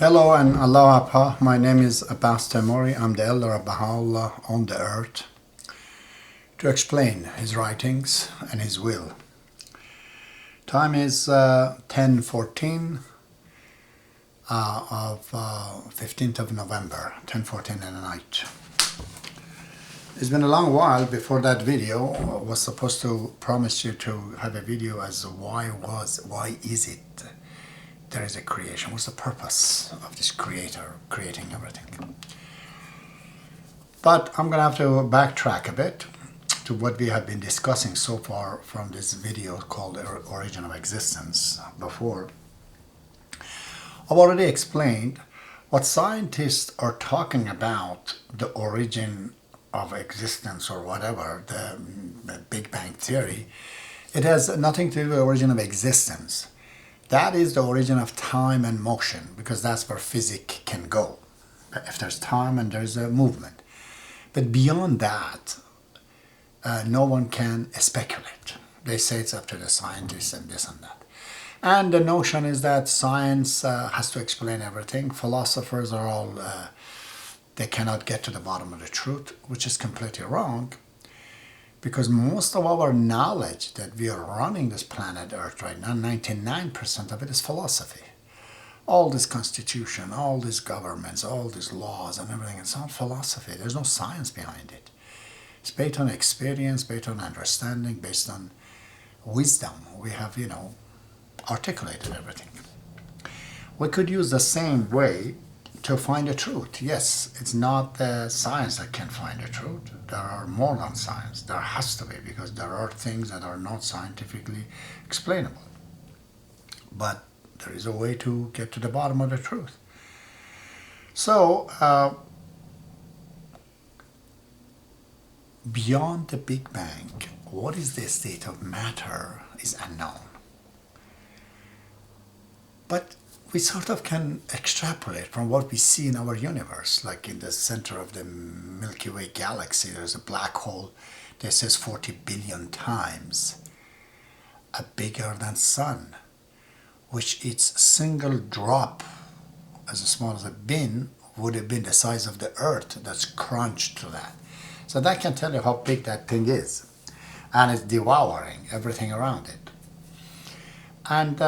Hello and aloha. My name is Abbas Temori. I'm the elder of Baha'u'llah on the earth to explain his writings and his will. Time is 10:14 of 15th of November, 10:14 in the night. It's been a long while before that video. I was supposed to promise you to have a video as why is it there is a creation? What's the purpose of this creator creating everything? But I'm going to have to backtrack a bit to what we have been discussing so far from this video called Origin of Existence before. I've already explained what scientists are talking about, the origin of existence or whatever, the Big Bang Theory. It has nothing to do with the origin of existence. That is the origin of time and motion, because that's where physics can go. If there's time and there's a movement. But beyond that, no one can speculate. They say it's up to the scientists and this and that. And the notion is that science has to explain everything. Philosophers are all, they cannot get to the bottom of the truth, which is completely wrong. Because most of our knowledge that we are running this planet Earth right now, 99% of it is philosophy. All this constitution, all these governments, all these laws and everything, it's all philosophy. There's no science behind it. It's based on experience, based on understanding, based on wisdom. We have, articulated everything. We could use the same way to find the truth. Yes, it's not the science that can find the truth. There are more than science. There has to be, because there are things that are not scientifically explainable. But there is a way to get to the bottom of the truth. So, beyond the Big Bang, what is the state of matter is unknown. But we sort of can extrapolate from what we see in our universe. Like in the center of the Milky Way galaxy, there's a black hole that says 40 billion times bigger than sun, which its single drop, as small as a bin, would have been the size of the earth that's crunched to that. So that can tell you how big that thing is. And it's devouring everything around it. And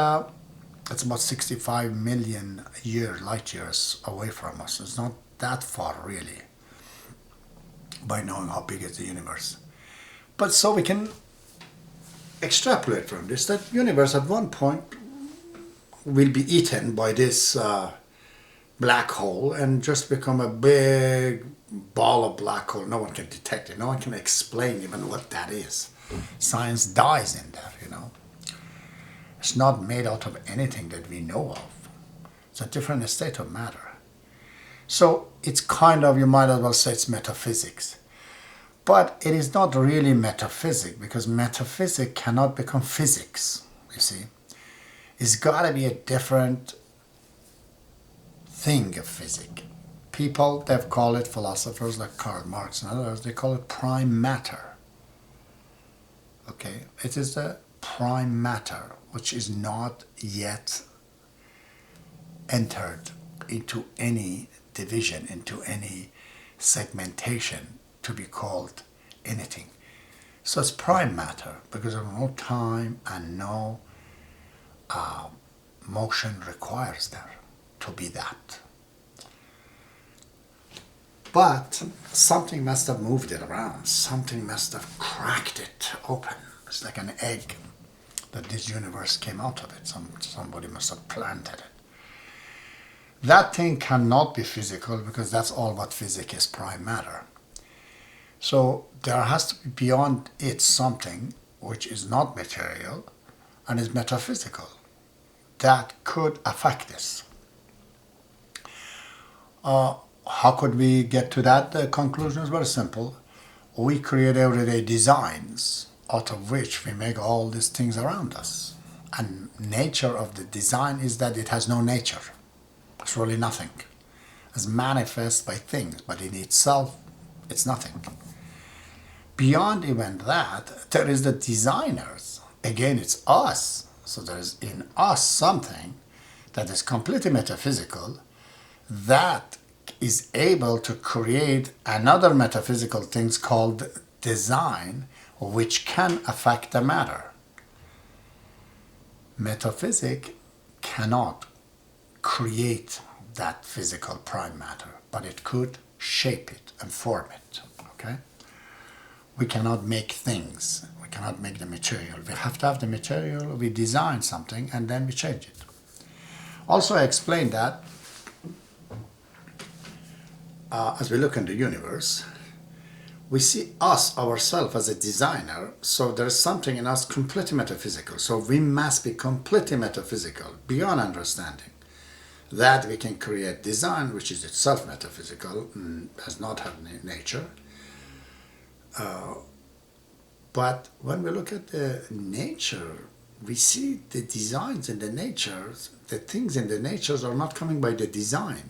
it's about 65 million light years away from us. It's not that far, really, by knowing how big is the universe. But so we can extrapolate from this that universe at one point will be eaten by this black hole and just become a big ball of black hole. No one can detect it. No one can explain even what that is. Science dies in there, It's not made out of anything that we know of. It's a different state of matter. So it's kind of, you might as well say it's metaphysics. But it is not really metaphysics, because metaphysics cannot become physics, you see. It's got to be a different thing of physics. People, they've called it, philosophers like Karl Marx and others, they call it prime matter. Okay, it is the prime matter, which is not yet entered into any division, into any segmentation to be called anything. So it's prime matter because of no time and no motion requires there to be that. But something must have moved it around. Something must have cracked it open. It's like an egg that this universe came out of it. Somebody must have planted it. That thing cannot be physical, because that's all what physics is, prime matter. So there has to be beyond it something which is not material and is metaphysical that could affect this. How could we get to that conclusion? It's very simple. We create everyday designs out of which we make all these things around us. And nature of the design is that it has no nature. It's really nothing. It's manifest by things, but in itself, it's nothing. Beyond even that, there is the designers. Again, it's us. So there is in us something that is completely metaphysical, that is able to create another metaphysical things called design, which can affect the matter. Metaphysics cannot create that physical prime matter, but it could shape it and form it. Okay? We cannot make things. We cannot make the material. We have to have the material, we design something, and then we change it. Also, I explained that as we look in the universe, we see us, ourselves, as a designer, so there's something in us completely metaphysical. So we must be completely metaphysical, beyond understanding. That we can create design, which is itself metaphysical, does not have nature. But when we look at the nature, we see the designs in the natures, the things in the natures are not coming by the design.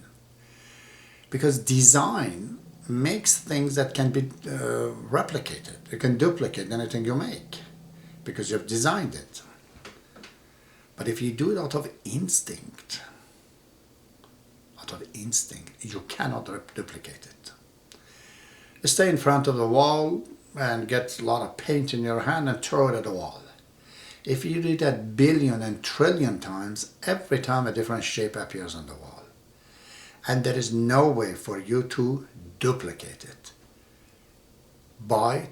Because design makes things that can be replicated. You can duplicate anything you make because you've designed it. But if you do it out of instinct, you cannot duplicate it. You stay in front of the wall and get a lot of paint in your hand and throw it at the wall. If you do that billion and trillion times, every time a different shape appears on the wall. And there is no way for you to duplicate it by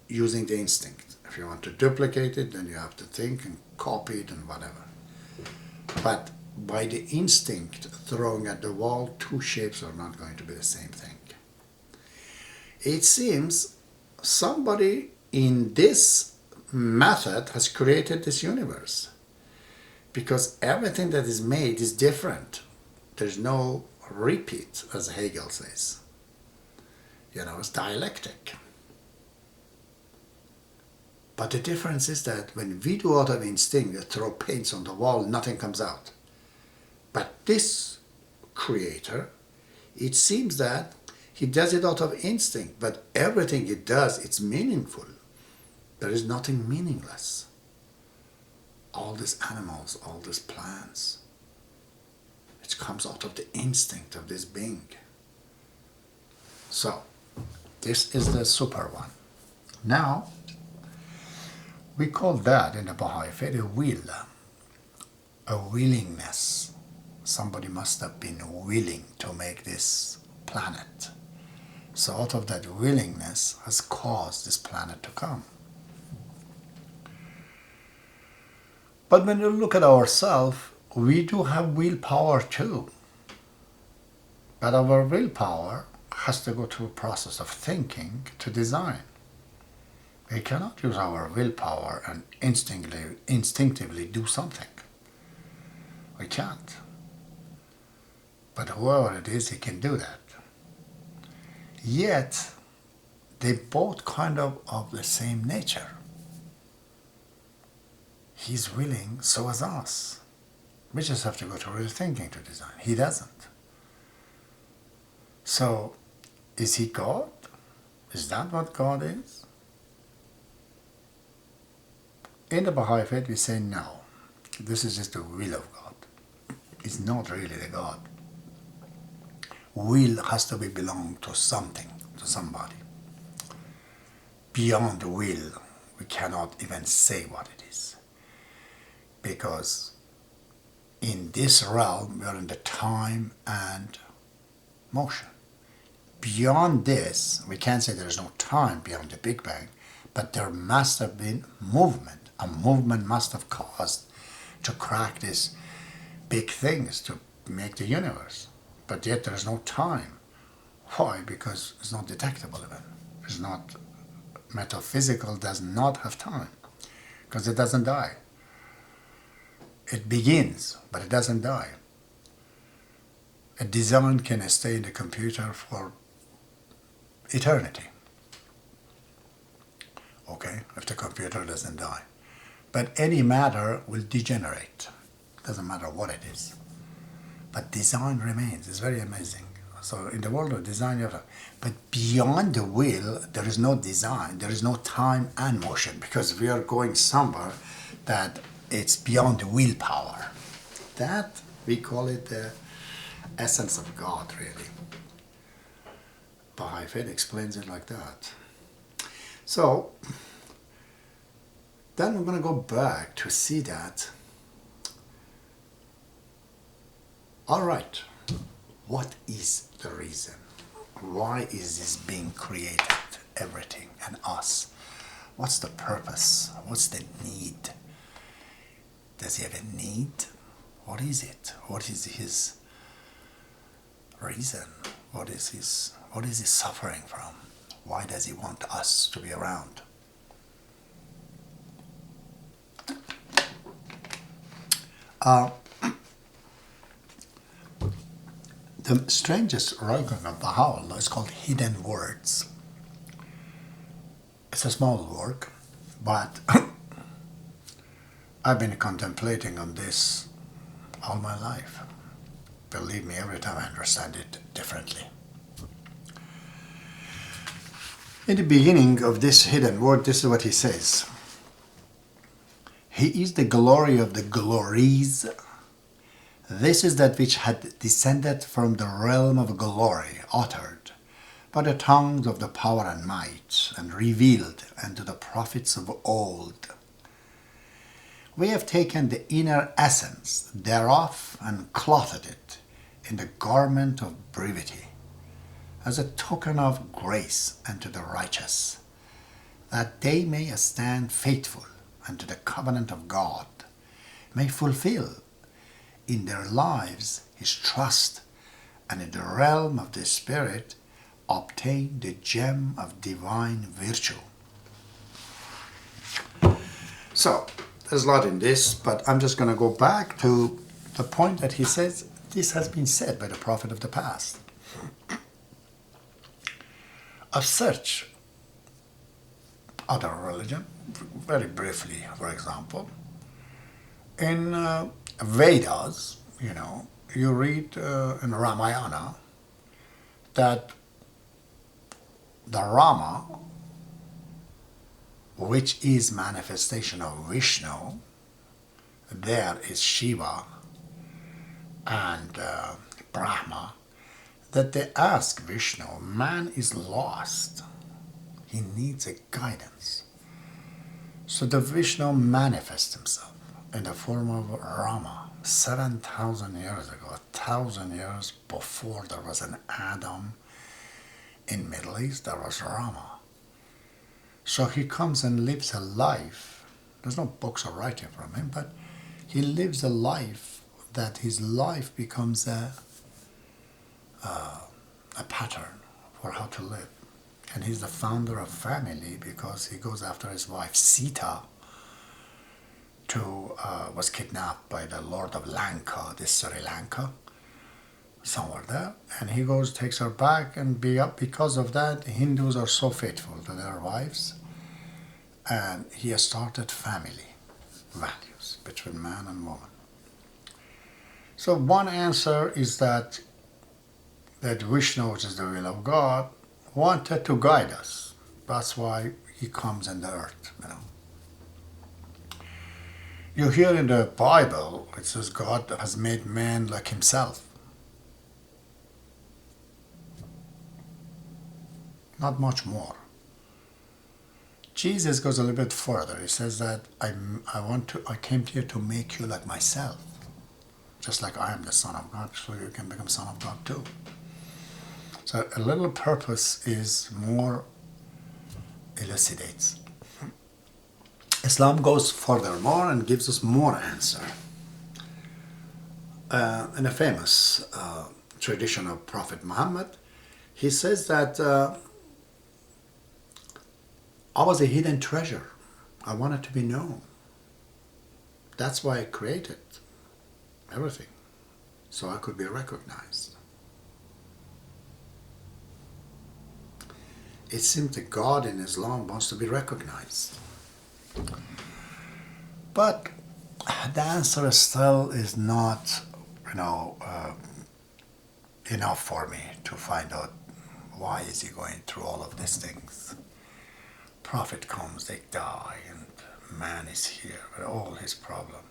using the instinct. If you want to duplicate it, then you have to think and copy it and whatever. But by the instinct throwing at the wall, two shapes are not going to be the same thing. It seems somebody in this method has created this universe, because everything that is made is different. There's no repeat, as Hegel says. It's dialectic. But the difference is that when we do out of instinct, throw paints on the wall, nothing comes out. But this creator, it seems that he does it out of instinct, but everything he does, it's meaningful. There is nothing meaningless. All these animals, all these plants, it comes out of the instinct of this being. So, this is the super one. Now, we call that in the Baha'i faith a will, a willingness. Somebody must have been willing to make this planet. So out of that willingness has caused this planet to come. But when you look at ourselves, we do have willpower too. But our willpower has to go through a process of thinking to design. We cannot use our willpower and instinctively do something. We can't. But whoever it is, he can do that. Yet, they both kind of the same nature. He's willing, so is us. We just have to go through the thinking to design. He doesn't. So, is he God? Is that what God is? In the Baha'i faith, we say no. This is just the will of God. It's not really the God. Will has to be belong to something, to somebody. Beyond the will, we cannot even say what it is. Because in this realm, we are in the time and motion. Beyond this, we can't say there is no time beyond the Big Bang, but there must have been movement. A movement must have caused to crack these big things to make the universe. But yet there is no time. Why? Because it's not detectable even. It's not metaphysical, does not have time. Because it doesn't die. It begins, but it doesn't die. A design can stay in the computer for eternity. Okay, if the computer doesn't die. But any matter will degenerate. Doesn't matter what it is. But design remains. It's very amazing. So in the world of design, you have to, but beyond the will, there is no design. There is no time and motion, because we are going somewhere that it's beyond the willpower. That we call it essence of God, really. Baha'i faith explains it like that. So, then we're going to go back to see that, all right, what is the reason? Why is this being created, everything, and us? What's the purpose? What's the need? Does he have a need? What is it? What is his reason? What is he suffering from? Why does he want us to be around? The strangest writing of Baha'u'llah is called Hidden Words. It's a small work, but I've been contemplating on this all my life. Believe me, every time I understand it differently. In the beginning of this hidden word, this is what he says. He is the glory of the glories. This is that which had descended from the realm of glory, uttered by the tongues of the power and might, and revealed unto the prophets of old. We have taken the inner essence thereof and clothed it in the garment of brevity, as a token of grace unto the righteous, that they may stand faithful unto the covenant of God, may fulfill in their lives his trust, and in the realm of the Spirit obtain the gem of divine virtue. So, there's a lot in this, but I'm just going to go back to the point that he says this has been said by the prophet of the past. Of such other religion, very briefly, for example, in Vedas, you read in Ramayana that the Rama, which is manifestation of Vishnu, there is Shiva and Brahma, that they ask Vishnu, man is lost, he needs a guidance. So the Vishnu manifests himself in the form of Rama 7,000 years ago, 1,000 years before there was an Adam in Middle East, there was Rama. So he comes and lives a life. There's no books or writing from him, but he lives a life that his life becomes a pattern for how to live. And he's the founder of family because he goes after his wife Sita, was kidnapped by the Lord of Lanka, this Sri Lanka, somewhere there. And he goes, takes her back, and because of that, Hindus are so faithful to their wives. And he has started family values between man and woman. So one answer is that Vishnu, which is the will of God, wanted to guide us. That's why he comes in the earth, You hear in the Bible, it says God has made man like himself. Not much more. Jesus goes a little bit further. He says that I came here to make you like myself. Just like I am the Son of God, so you can become Son of God too. So a little purpose is more elucidates. Islam goes furthermore and gives us more answer. In a famous tradition of Prophet Muhammad, he says that I was a hidden treasure. I wanted to be known. That's why I created everything, so I could be recognized. It seems that God in Islam wants to be recognized. But the answer still is not, enough for me to find out why is he going through all of these things. Prophet comes, they die, and man is here with all his problem.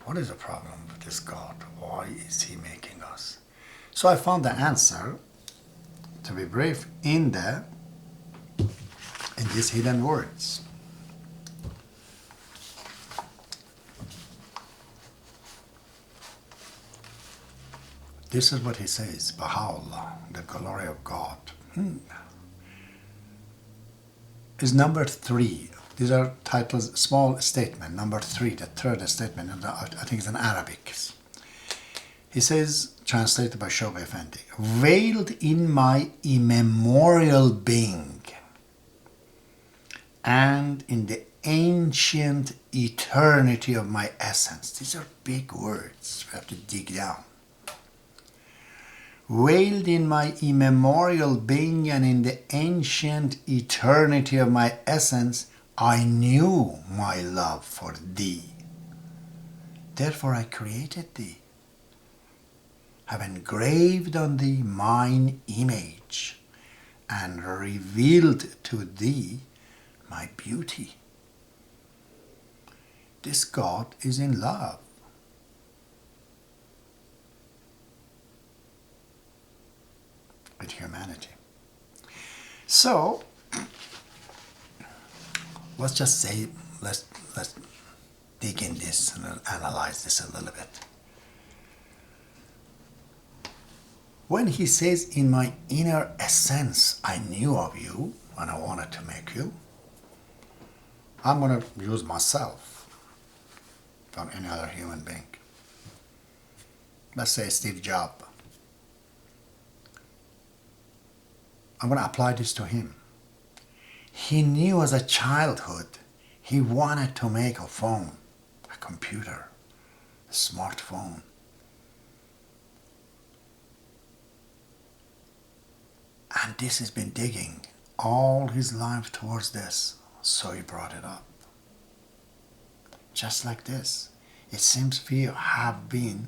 What is the problem with this God? Why is he making us? So I found the answer, to be brief, in these hidden words. This is what he says, Baha'u'llah, the glory of God, is number 3. These are titles, small statement, number 3, the third statement, I think it's in Arabic. He says, translated by Saga Effendi, veiled in my immemorial being and in the ancient eternity of my essence. These are big words, we have to dig down. Veiled in my immemorial being and in the ancient eternity of my essence, I knew my love for thee. Therefore I created thee, have engraved on thee mine image, and revealed to thee my beauty. This God is in love. With humanity. So let's just say, let's dig in this and analyze this a little bit. When he says, in my inner essence I knew of you and I wanted to make you, I'm going to use myself, not any other human being. Let's say Steve Jobs. I'm going to apply this to him. He knew as a childhood he wanted to make a phone, a computer, a smartphone. And this has been digging all his life towards this, so he brought it up. Just like this, it seems we have been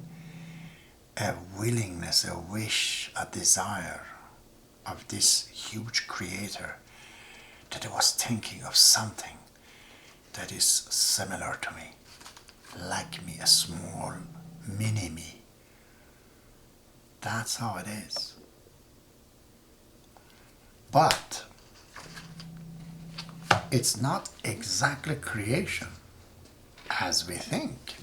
a willingness, a wish, a desire of this huge creator, that I was thinking of something that is similar to me, like me, a small mini me. That's how it is. But it's not exactly creation as we think.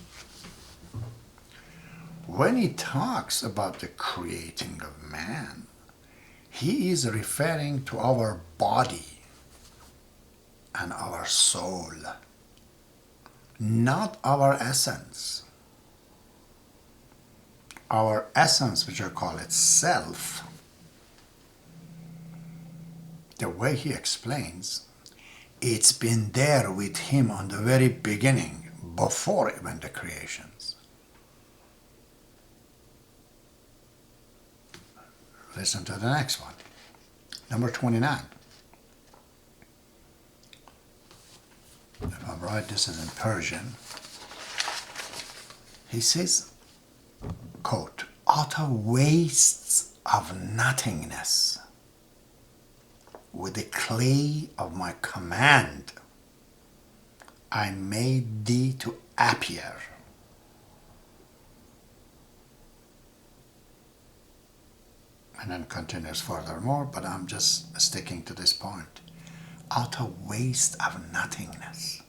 When he talks about the creating of man, he is referring to our body and our soul, not our essence. Our essence, which I call it self, the way he explains, it's been there with him on the very beginning, before even the creations. Listen to the next one. Number 29. If I'm right, this is in Persian. He says, quote, utter wastes of nothingness, with the clay of my command, I made thee to appear. And then continues furthermore, but I'm just sticking to this point. Utter waste of nothingness,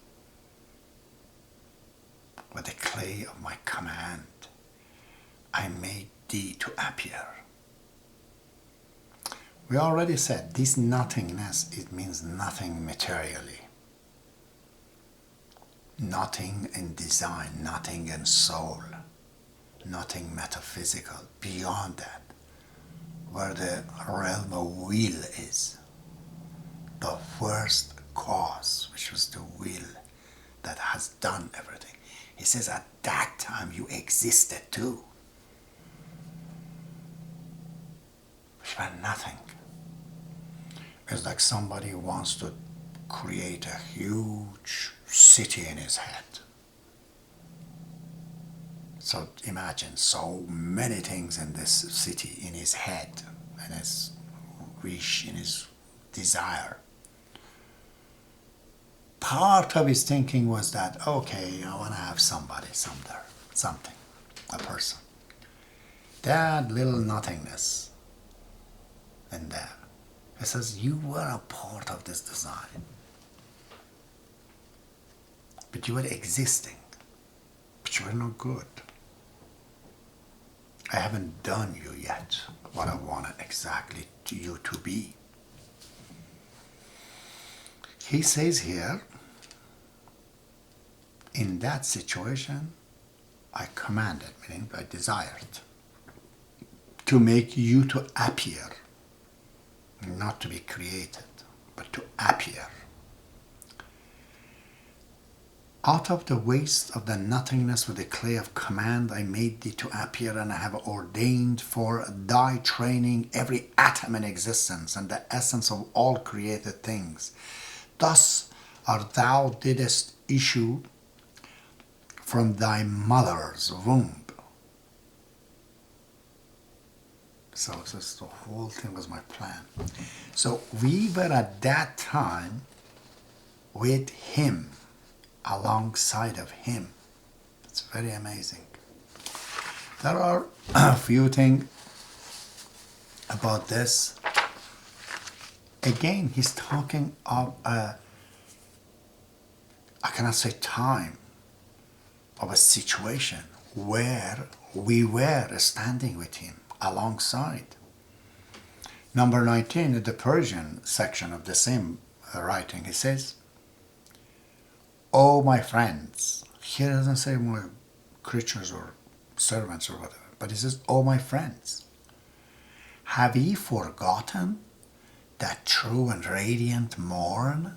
with the clay of my command, I made thee to appear. We already said this nothingness, it means nothing materially. Nothing in design, nothing in soul, nothing metaphysical. Beyond that, where the realm of will is, the first cause, which was the will that has done everything. He says at that time you existed too. Which meant nothing. It's like somebody wants to create a huge city in his head. So imagine so many things in this city, in his head, in his wish, in his desire. Part of his thinking was that, okay, I want to have somebody somewhere, something, a person. that little nothingness in there. It says you were a part of this design, but you were existing, but you were not good. I haven't done you yet what I wanted exactly to you to be. He says here, in that situation, I commanded, meaning I desired, to make you to appear, not to be created, but to appear. Out of the waste of the nothingness with the clay of command, I made thee to appear, and I have ordained for thy training every atom in existence and the essence of all created things. Thus art thou didst issue from thy mother's womb. So the whole thing was my plan. So we were at that time with him, alongside of him. It's very amazing. There are a few things about this. Again, he's talking of I cannot say time, of a situation where we were standing with him alongside. Number 19, in the Persian section of the same writing, he says, "Oh, my friends." Here it doesn't say my creatures or servants or whatever, but he says, "Oh, my friends, have ye forgotten that true and radiant morn,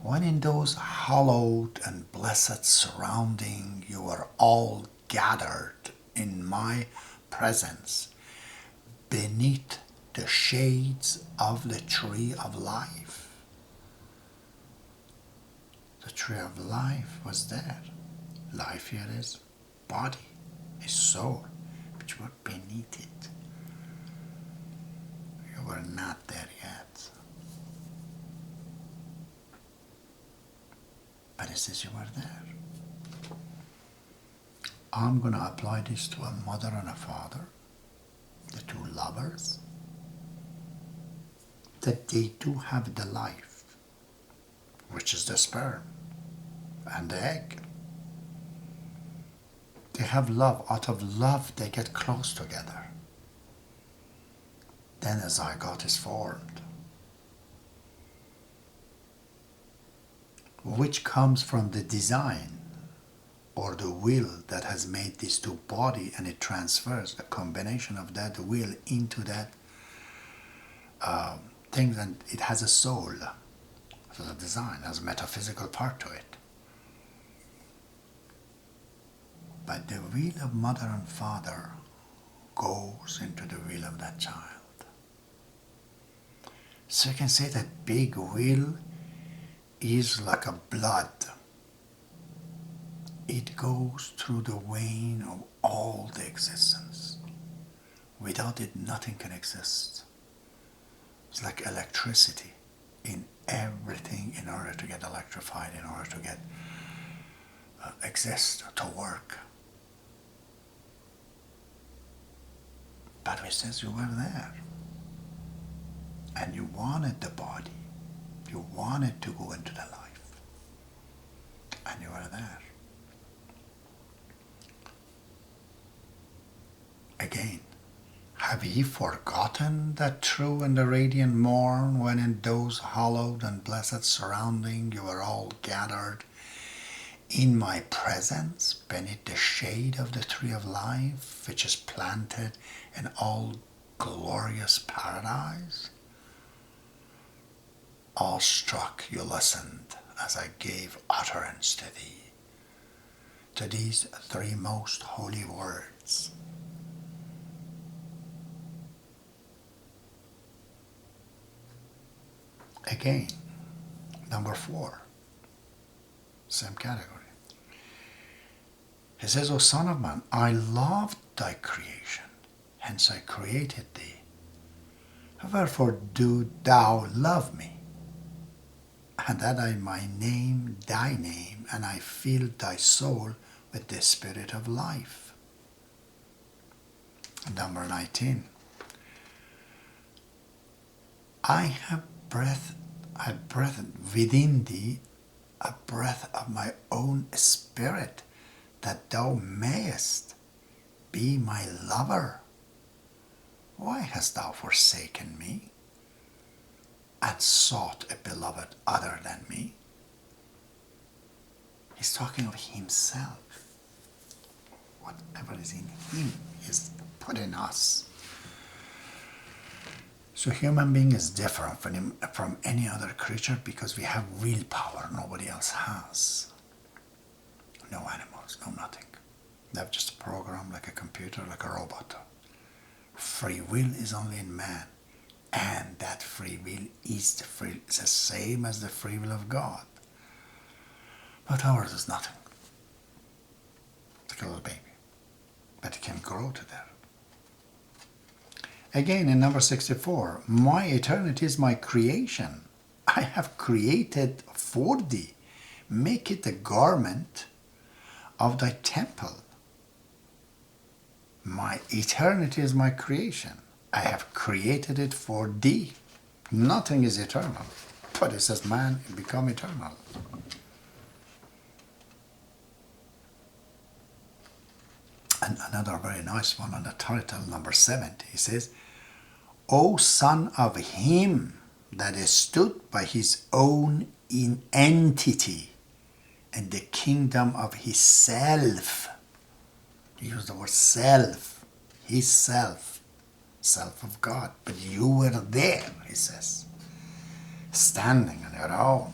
when in those hallowed and blessed surrounding you were all gathered in my presence beneath the shades of the tree of life?" The tree of life was there. Life here is body, is soul, but you were beneath it. You were not there yet. But it says you were there. I'm going to apply this to a mother and a father, the two lovers, that they do have the life, which is the sperm and the egg. They have love. Out of love, they get close together. Then a zygote is formed, which comes from the design or the will that has made these two body, and it transfers a combination of that will into that thing, and it has a soul. So the design has a metaphysical part to it. But the will of mother and father goes into the will of that child. So you can say that big will is like a blood. It goes through the vein of all the existence. Without it, nothing can exist. It's like electricity in everything in order to get electrified, in order to get exist, to work. But it says you were there. And you wanted the body. You wanted to go into the life. And you were there. Again, have ye forgotten that true and the radiant morn, when in those hallowed and blessed surrounding you were all gathered in my presence beneath the shade of the tree of life, which is planted in all glorious paradise? Awestruck you listened as I gave utterance to thee, to these three most holy words. Again, number 4, same category. He says, O son of man, I loved thy creation, hence I created thee. Wherefore do thou love me, and that I might name thy name, and I fill thy soul with the spirit of life. Number 19. I have breath within thee, a breath of my own spirit, that thou mayest be my lover. Why hast thou forsaken me, and sought a beloved other than me? He's talking of himself. Whatever is in him is put in us. So human being is different from any other creature because we have willpower nobody else has. No animals, no nothing. They have just a program like a computer, like a robot. Free will is only in man. And that free will is the same as the free will of God. But ours is nothing. It's like a little baby. But it can grow to there. Again, in number 64, my eternity is my creation. I have created for thee. Make it a garment of thy temple. My eternity is my creation. I have created it for thee. Nothing is eternal. But it says man become eternal. And another very nice one on the title, number 70. He says, O son of him that is stood by his own in entity and the kingdom of his self. He used the word self, his self, self of God. But you were there, he says, standing on your own.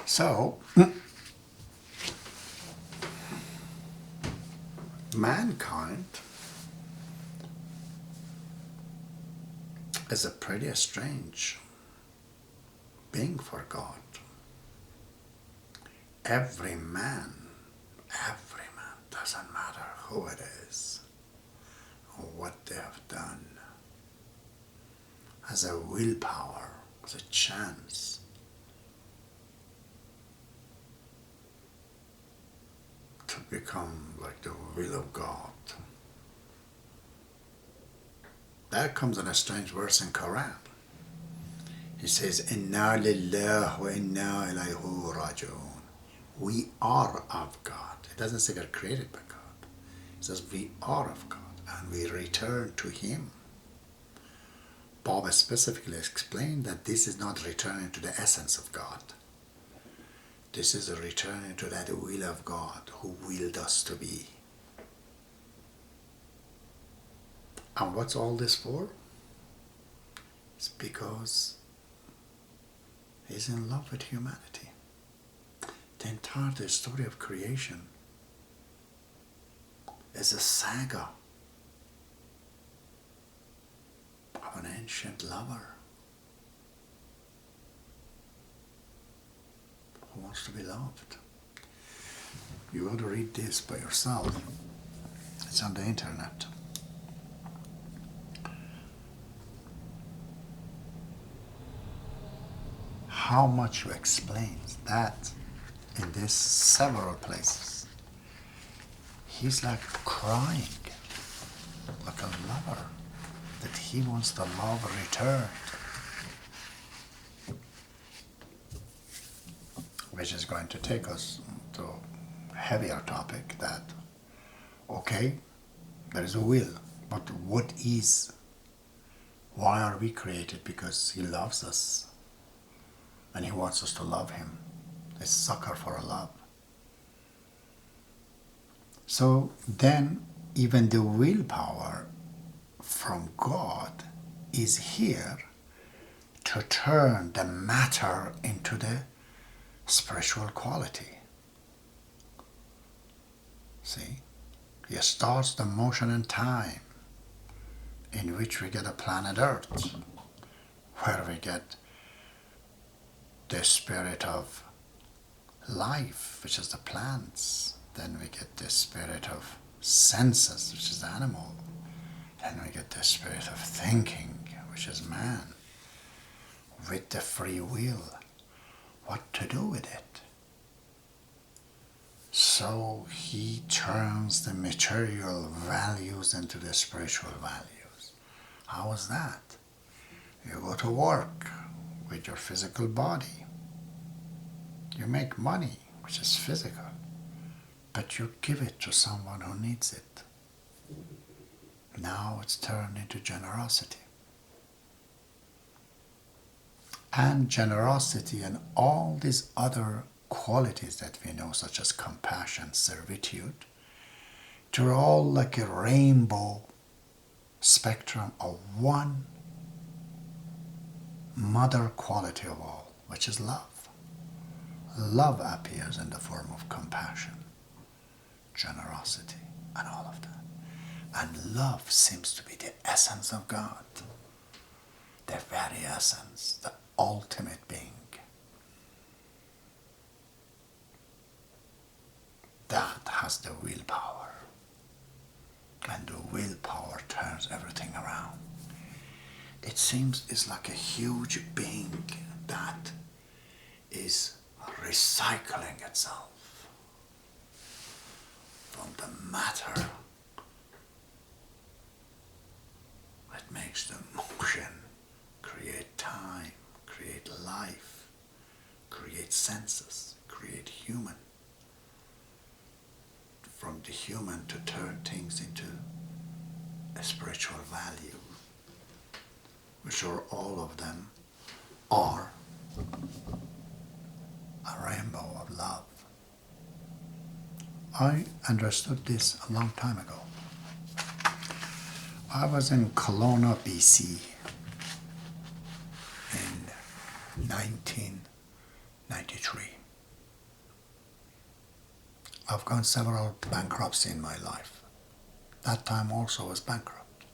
So, mankind is a pretty strange being for God. Every man, doesn't matter who it is or what they have done, has a willpower, has a chance to become like the will of God. That comes in a strange verse in Quran. He says, Inna lillah wa inna ilayhi raji'un. We are of God. It doesn't say they're created by God. It says we are of God and we return to Him. Bob specifically explained that this is not returning to the essence of God. This is a returning to that will of God who willed us to be. And what's all this for? It's because He's in love with humanity. The entire story of creation is a saga of an ancient lover who wants to be loved. You ought to read this by yourself. It's on the internet. How much you explain that in this several places. He's like crying, like a lover, that he wants the love returned. Which is going to take us to a heavier topic that, okay, there is a will, but why are we created? Because He loves us and He wants us to love Him. A sucker for a love. So then even the willpower from God is here to turn the matter into the spiritual quality. See? He starts the motion in time in which we get a planet Earth, where we get the spirit of life, which is the plants. Then we get the spirit of senses, which is the animal. Then we get the spirit of thinking, which is man, with the free will. What to do with it? So he turns the material values into the spiritual values. How is that? You go to work with your physical body. You make money, which is physical, but you give it to someone who needs it. Now it's turned into generosity. And generosity and all these other qualities that we know, such as compassion, servitude, they're all like a rainbow spectrum of one mother quality of all, which is love. Love appears in the form of compassion, generosity, and all of that. And love seems to be the essence of God, the very essence, the ultimate being. That has the willpower, and the willpower turns everything around. It seems it's like a huge being that is recycling itself from the matter. It makes the motion, create time, create life, create senses, create human. From the human to turn things into a spiritual value, which are all of them are a rainbow of love. I understood this a long time ago. I was in Kelowna, BC in 1993. I've gone several bankruptcy in my life. That time also was bankrupt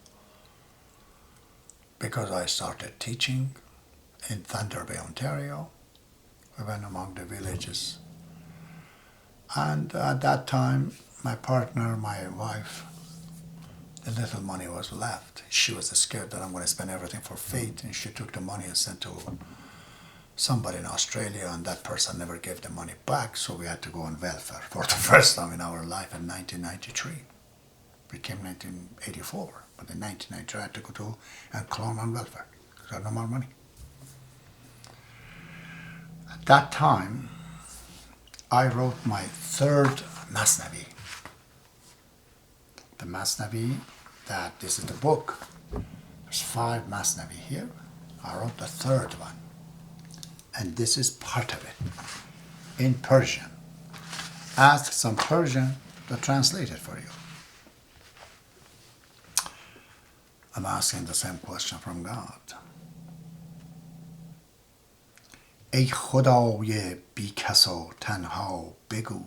because I started teaching in Thunder Bay, Ontario. We went among the villages. And at that time, my partner, my wife, the little money was left. She was scared that I'm going to spend everything for faith, and she took the money and sent to somebody in Australia, and that person never gave the money back, so we had to go on welfare for the first time in our life in 1993. We came 1984, but in 1993 I had to go to Kelowna on welfare because I had no more money. At that time, I wrote my third Masnavi. The Masnavi, that this is the book. There's 5 Masnavi here. I wrote the third one. And this is part of it, in Persian. Ask some Persian to translate it for you. I'm asking the same question from God. ای خدای بی کس و تنها بگو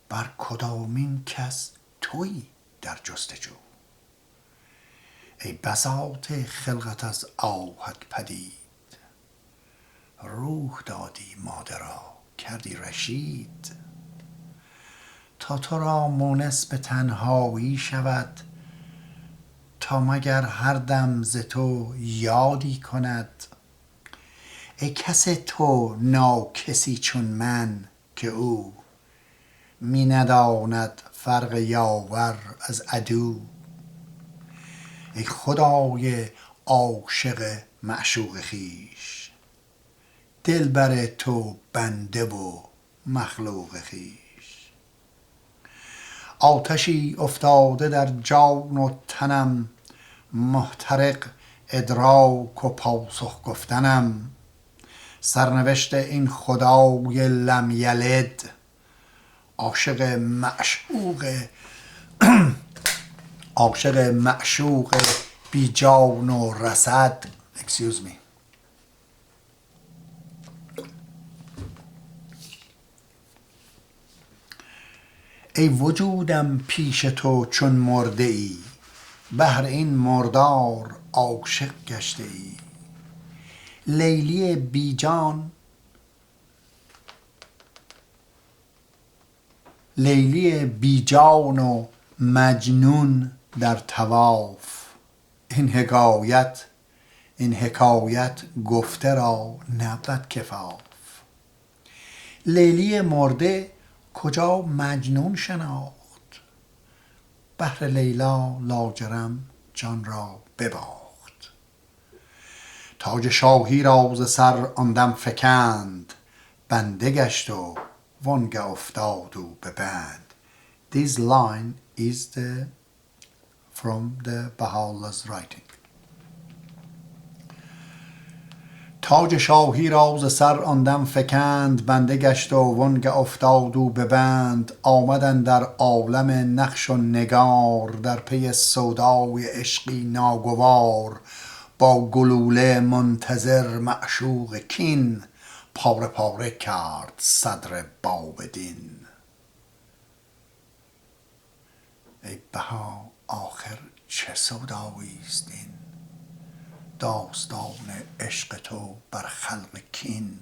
بر کدامین کس تویی در جستجو ای بساط خلقت از آهت پدید روح دادی مادرا کردی رشید تا تو را مونس به تنهایی شود تا مگر هر دم ز تو یادی کند ای کس تو ناکسی چون من که او می نداند فرق یاور از عدو ای خدای عاشق معشوق خویش دلبر تو بنده و مخلوق خویش آتشی افتاده در جان و تنم محترق ادراک و پاسخ گفتنم سرنوشت این خدای لم یلد عاشق معشوق بی جان و رسد. Excuse me. ای وجودم پیش تو چون مرده ای بهر این مردار عاشق گشته ای لیلی بیجان و مجنون در طواف این حکایت گفته را نبود کفاف لیلی مرده کجا مجنون شناخت بهر لیلا لاجرم جان را بباخت. تاج شاهی را ز سر آن دم فکند بنده گشت و وانگه افتاد او به بند. This line is from the Baha'u'llah's writing. تاج شاهی را ز سر آن دم فکند بنده گشت و وانگه افتاد او به بند. آمدن در عالم نقش و نگار در پی سودای عشقی ناگوار. با گلوله منتظر معشوق کین پاره پاره کرد صدر باب دین. ای بها آخر چه سودایی است این داستان عشق تو بر خلق کین.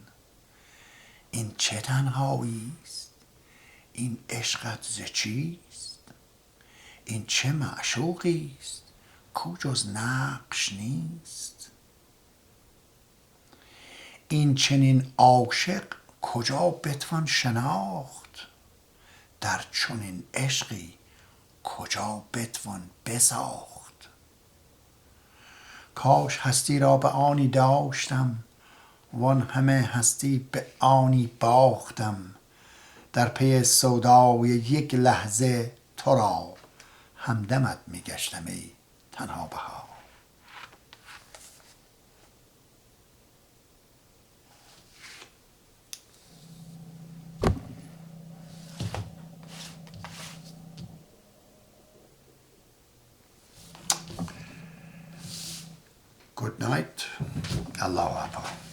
این چه تنهایی است این عشقت ز چیست این چه معشوقی است کو جز نقش نیست. این چنین عاشق کجا بتوان شناخت در چنین عشقی کجا بتوان بساخت. کاش هستی را به آنی داشتم وان همه هستی به آنی باختم. در پی سودای یک لحظه تو را همدمت میگشتم ای تنها بها. Good night. Allah Akbar.